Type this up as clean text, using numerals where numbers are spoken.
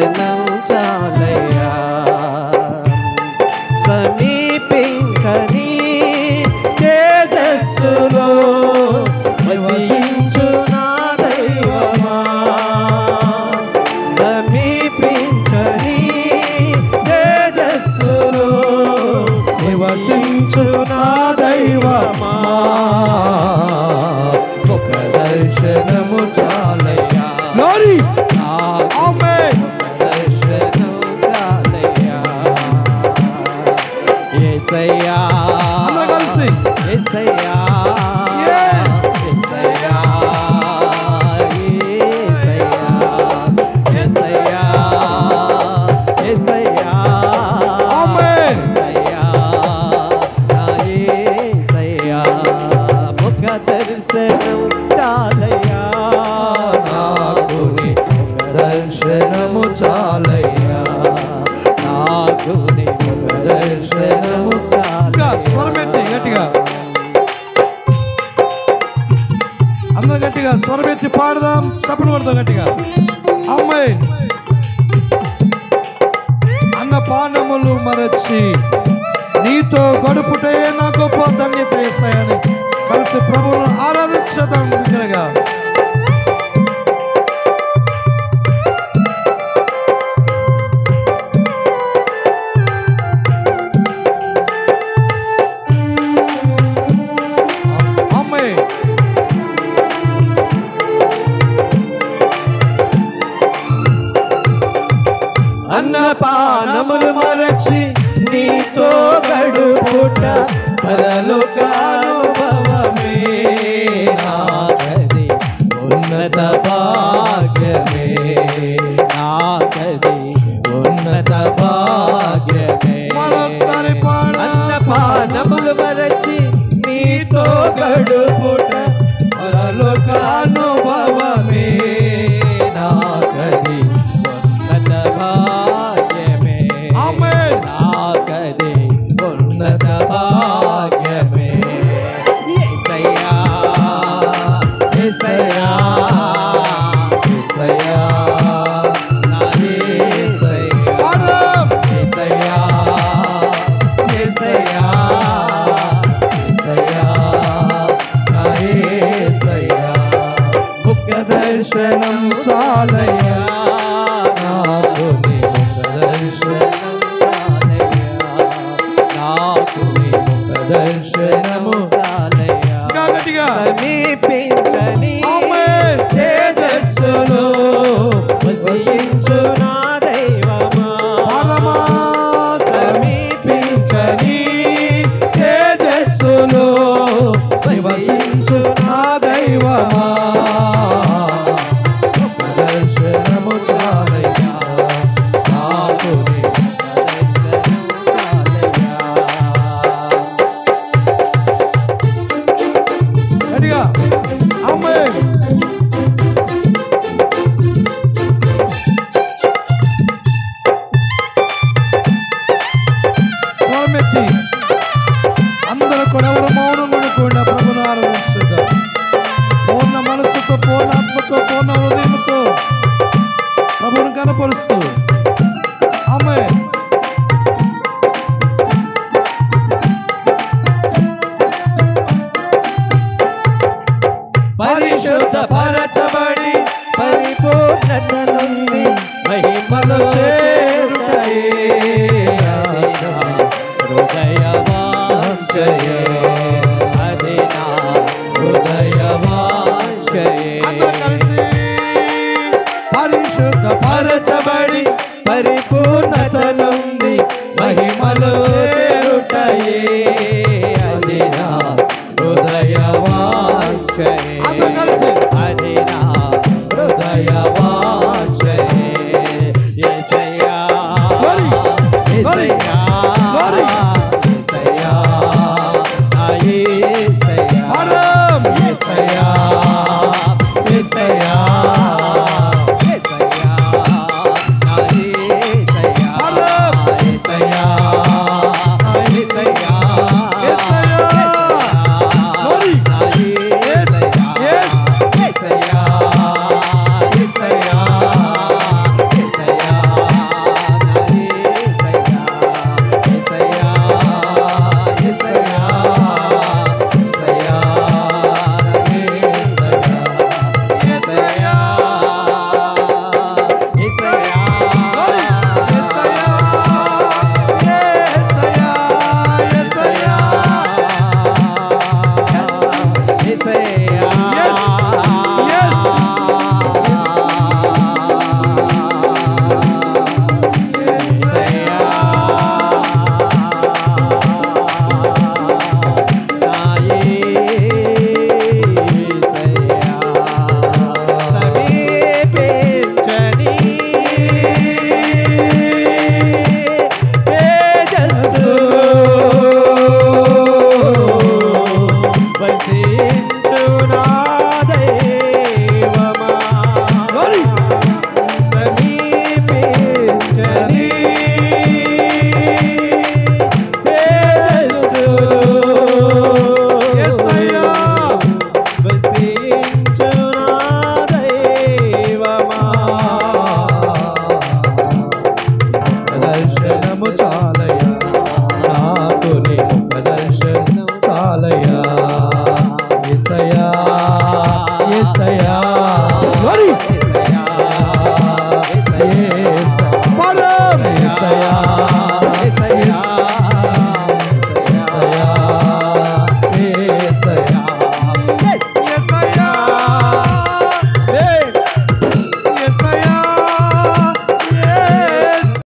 దర్శనం చాలయ్యా సమీపించని తేజస్సులో వసించు నా దైవమా సమీపించని తేజస్సులో నివసించు నా దైవమా ఒక దర్శనము చాలయ్యా దర్శనం చాలయ్యా యేసయ్యా కలిసి యేసయ్యా యేసయ్యా యేసయ్యా యేసయ్యా ఆమేన్ యేసయ్యా నా యేసయ్యా ఒక దర్శనం చాలయ్యా నాకు నీ ఒక దర్శనము చాలయ్యా నాకు నీ ఒక దర్శనము చాలయ్యా స్వరమెత్తి గట్టిగా అందరూ గట్టిగా స్వరమెత్తి పాడదాం చప్పట్లు కొడదాం గట్టిగా ఆమేన్ అన్న పానములు మరచి నీతో గడుపుటే నా గొప్ప ధన్యత యేసయ్యని కలిసి ప్రభువును ఆరాధించదాం దగ్గరగా అన్నపానములు మరచి నీతో గడుపుట పరలోకానుభవమే నాకది ఉన్నత భాగ్యమే నాకది ఉన్నత భాగ్యమే మరొకసారి అన్నపానములు మరచి నీతో గడుపుట పరలోకానుభవమే నాకది ఉన్నత భాగ్యమే నాకది ఉన్నత భాగ్యమే యేసయ్యా యేసయ్యా యేసయ్యా నా యేసయ్యా యేసయ్యా యేసయ్యా యేసయ్యా నా యేసయ్యా ఒక దర్శనం చాలయ్యా నాకు నీ ఒక దర్శనం చాలయ్యా నాకు నీ ఒక దర్శనము చాలయ్యా సమీపించని తేజస్సులో వసించు నా దైవమా సమీపించని తేజస్సులో వసించు నా దైవమా ఒక దర్శనము చాలయ్యా నాకు నీ ఒక దర్శనము చాలయ్యా గట్టిగా ఆమేన్ స్వామితి అందరూ కూడా ఎవరు మౌనం కూడా ప్రభువును ఆరాధించుదాం పూర్ణ మనసుతో పూర్ణ ఆత్మతో పూర్ణ హృదయంతో ప్రభువును కనపరుస్తూ ఆమేన్ పరిశుద్ధ పరచబడి పరిపూర్ణత నుండి మహిమలో చేరుటయే హృదయ వాంఛయే అది నా హృదయ వాంఛయే పరిశుద్ధ పరచబడి పరిపూర్ణత నుండి మహిమలో చేరుటయే అది నా హృదయ వాంఛయే అది నా హృదయ వాంఛయే యేసయ్యా యేసయ్యా యేసయ్యా నా యేసయ్యా యేసయ్యా యేసయ్యా యేసయ్యా నా యేసయ్యా యేసయ్యా యేసయ్యా యేసయ్యా Yes.